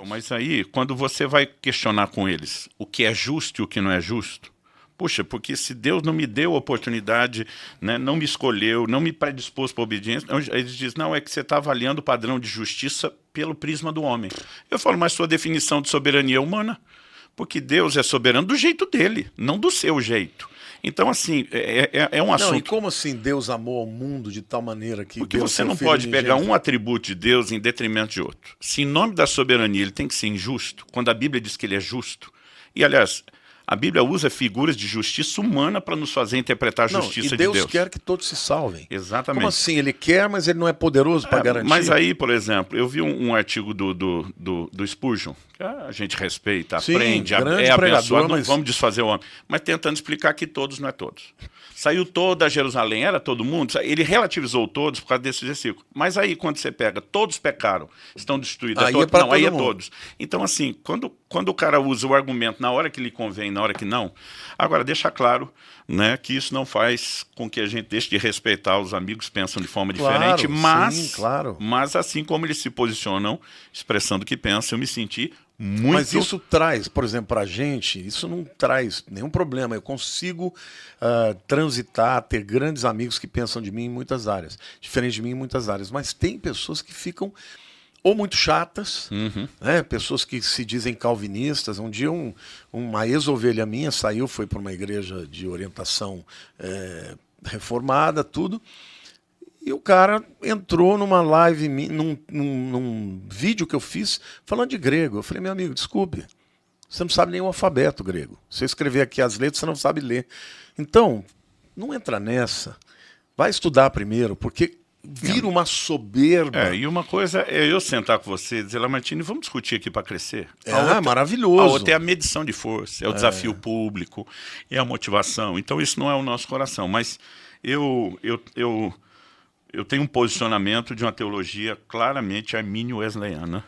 Mas aí, quando você vai questionar com eles o que é justo e o que não é justo, puxa, porque se Deus não me deu a oportunidade, né, não me escolheu, não me predispôs para a obediência, eles dizem, não, é que você está avaliando o padrão de justiça pelo prisma do homem. Eu falo, mas sua definição de soberania é humana, porque Deus é soberano do jeito dele, não do seu jeito. Então, assim, é um assunto... Não, e como assim Deus amou ao mundo de tal maneira que... Porque Deus você não pode pegar um atributo de Deus em detrimento de outro. Se em nome da soberania ele tem que ser injusto, quando a Bíblia diz que ele é justo, e aliás, a Bíblia usa figuras de justiça humana para nos fazer interpretar a justiça de Deus. E Deus quer que todos se salvem. Exatamente. Como assim? Ele quer, mas ele não é poderoso para garantir? Mas aí, por exemplo, eu vi um artigo do Spurgeon, que a gente respeita, sim, aprende, é abençoado, não vamos desfazer o homem, mas tentando explicar que todos não é todos. Saiu toda Jerusalém, era todo mundo, ele relativizou todos por causa desse versículo. Mas aí, quando você pega, todos pecaram, estão destruídos, aí todos, não, aí é todos. Então, assim, quando o cara usa o argumento na hora que lhe convém, na hora que não, agora, deixa claro, né, que isso não faz com que a gente deixe de respeitar os amigos que pensam de forma diferente, mas, sim, claro. Mas assim como eles se posicionam, expressando o que pensam, eu me senti muito... Mas isso traz, por exemplo, para a gente, isso não traz nenhum problema. Eu consigo transitar, ter grandes amigos que pensam de mim em muitas áreas, diferente de mim em muitas áreas. Mas tem pessoas que ficam ou muito chatas, né? Pessoas que se dizem calvinistas. Um dia uma ex-ovelha minha saiu, foi para uma igreja de orientação reformada, tudo. E o cara entrou numa live, num vídeo que eu fiz, falando de grego. Eu falei, meu amigo, desculpe, você não sabe nem o alfabeto grego. Se eu escrever aqui as letras, você não sabe ler. Então, não entra nessa. Vai estudar primeiro, porque vira uma soberba. E uma coisa é eu sentar com você e dizer, Lamartine, vamos discutir aqui para crescer. Maravilhoso. A outra é a medição de força, é o desafio público, é a motivação. Então, isso não é o nosso coração. Mas eu tenho um posicionamento de uma teologia claramente armínio-wesleyana,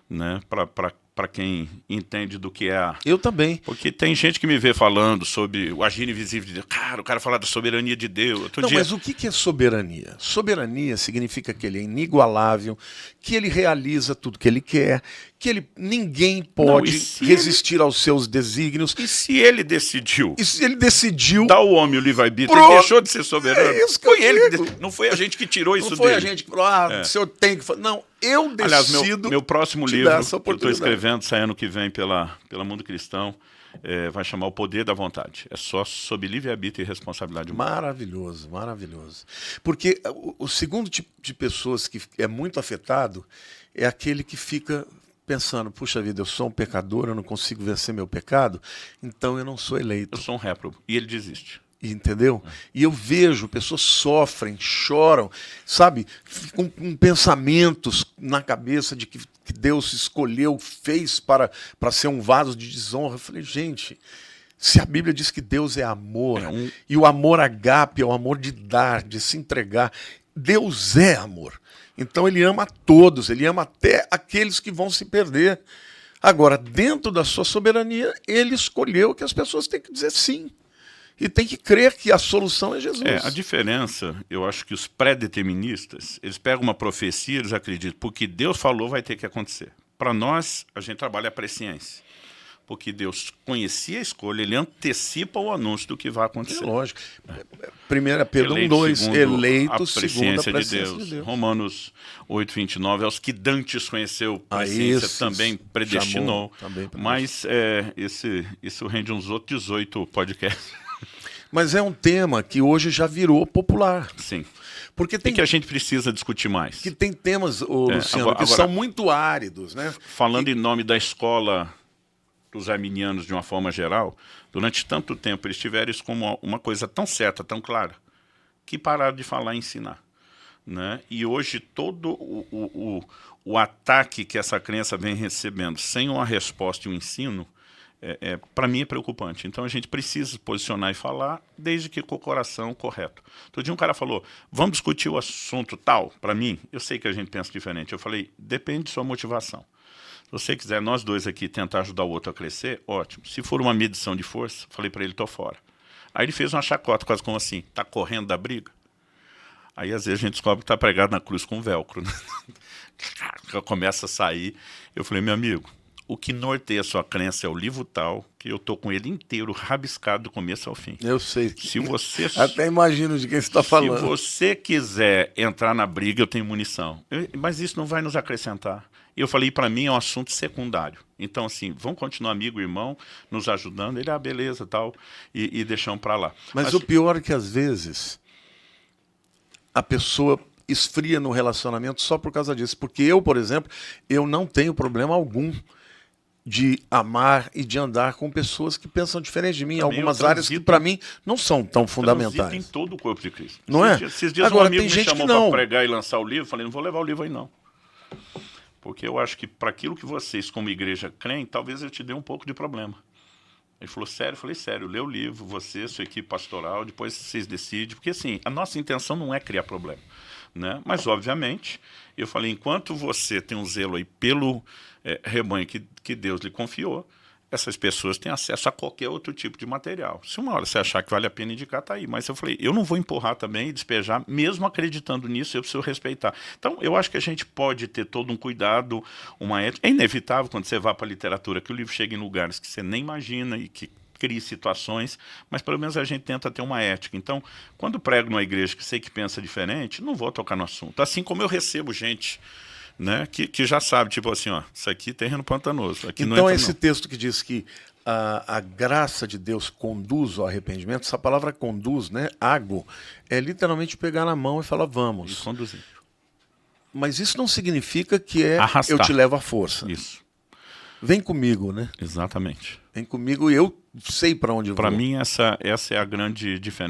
né, para quem entende do que é a... Eu também. Porque tem gente que me vê falando sobre o agir invisível de Deus. Cara, o cara fala da soberania de Deus. Mas o que é soberania? Soberania significa que ele é inigualável, que ele realiza tudo que ele quer, que ninguém pode resistir aos seus desígnios. E se ele decidiu? E se ele decidiu... Dar ao homem o livre-arbítrio, ele deixou de ser soberano. Foi ele que não foi a gente que tirou isso dele. Não foi a gente que falou, o senhor tem que fazer. Não, eu decido. Aliás, meu próximo livro, que eu estou escrevendo, sai ano que vem pela Mundo Cristão, vai chamar O Poder da Vontade. É só sob livre-arbítrio e responsabilidade humana. Maravilhoso, maravilhoso. Porque o segundo tipo de pessoas que é muito afetado é aquele que fica pensando, puxa vida, eu sou um pecador, eu não consigo vencer meu pecado, então eu não sou eleito. Eu sou um réprobo. E ele desiste. Entendeu? E eu vejo, pessoas sofrem, choram, sabe? Ficam com pensamentos na cabeça de que Deus escolheu, fez para ser um vaso de desonra. Eu falei, gente, se a Bíblia diz que Deus é amor, e o amor agape é o amor de dar, de se entregar, Deus é amor. Então ele ama todos, ele ama até aqueles que vão se perder. Agora, dentro da sua soberania, ele escolheu que as pessoas têm que dizer sim. E tem que crer que a solução é Jesus. A diferença, eu acho que os pré-deterministas, eles pegam uma profecia, eles acreditam, porque Deus falou vai ter que acontecer. Para nós, a gente trabalha a presciência. Porque Deus conhecia a escolha, ele antecipa o anúncio do que vai acontecer. Lógico. 1 Pedro 1:2, eleito segundo a presciência de Deus. Romanos 8:29, aos que dantes conheceu, presciência também predestinou. Mas isso rende uns outros 18 podcasts. Mas é um tema que hoje já virou popular. Sim. Porque que a gente precisa discutir mais. Que tem temas, Luciano, que são muito áridos, né? Falando em nome da escola dos arminianos de uma forma geral, durante tanto tempo eles tiveram isso como uma coisa tão certa, tão clara, que pararam de falar e ensinar. Né? E hoje todo o ataque que essa crença vem recebendo sem uma resposta e um ensino, para mim é preocupante. Então a gente precisa se posicionar e falar, desde que com o coração correto. Todo dia um cara falou, vamos discutir o assunto tal, para mim, eu sei que a gente pensa diferente. Eu falei, depende de sua motivação. Se você quiser, nós dois aqui, tentar ajudar o outro a crescer, ótimo. Se for uma medição de força, falei para ele, tô fora. Aí ele fez uma chacota, quase como assim, tá correndo da briga? Aí às vezes a gente descobre que tá pregado na cruz com velcro. Né? Começa a sair. Eu falei, meu amigo, o que norteia a sua crença é o livro tal, que eu tô com ele inteiro, rabiscado do começo ao fim. Eu sei. Se você... Até imagino de quem você está falando. Se você quiser entrar na briga, eu tenho munição. Mas isso não vai nos acrescentar. E eu falei, para mim é um assunto secundário. Então, assim, vamos continuar amigo, irmão, nos ajudando. Ele, beleza, tal, e deixamos para lá. Mas o pior é que, às vezes, a pessoa esfria no relacionamento só por causa disso. Porque eu, por exemplo, eu não tenho problema algum de amar e de andar com pessoas que pensam diferente de mim, em algumas áreas que, para mim, não são tão fundamentais. Em todo o corpo de Cristo. Não é? Esses dias Agora, um amigo tem me gente chamou que não. para pregar e lançar o livro, eu falei, não vou levar o livro aí, não. Porque eu acho que para aquilo que vocês, como igreja, creem, talvez eu te dê um pouco de problema. Ele falou, sério? Eu falei, sério, lê o livro, você, sua equipe pastoral, depois vocês decidem. Porque, assim, a nossa intenção não é criar problema, né? Mas, obviamente, eu falei, enquanto você tem um zelo aí pelo rebanho que Deus lhe confiou, essas pessoas têm acesso a qualquer outro tipo de material. Se uma hora você achar que vale a pena indicar, tá aí. Mas eu falei, eu não vou empurrar também e despejar, mesmo acreditando nisso, eu preciso respeitar. Então, eu acho que a gente pode ter todo um cuidado, uma ética. É inevitável quando você vá para a literatura que o livro chegue em lugares que você nem imagina e que crie situações, mas pelo menos a gente tenta ter uma ética. Então, quando prego numa igreja que sei que pensa diferente, não vou tocar no assunto. Assim como eu recebo gente, né, que já sabe, tipo assim, ó, isso aqui é terreno pantanoso. Aqui então não esse texto que diz que a graça de Deus conduz ao arrependimento, essa palavra conduz, né, ago, é literalmente pegar na mão e falar vamos. E conduzir. Mas isso não significa que Arrastar. eu te levo à força. Isso. Vem comigo, né? Exatamente. Vem comigo e eu sei para onde eu vou. Para mim, essa é a grande diferença.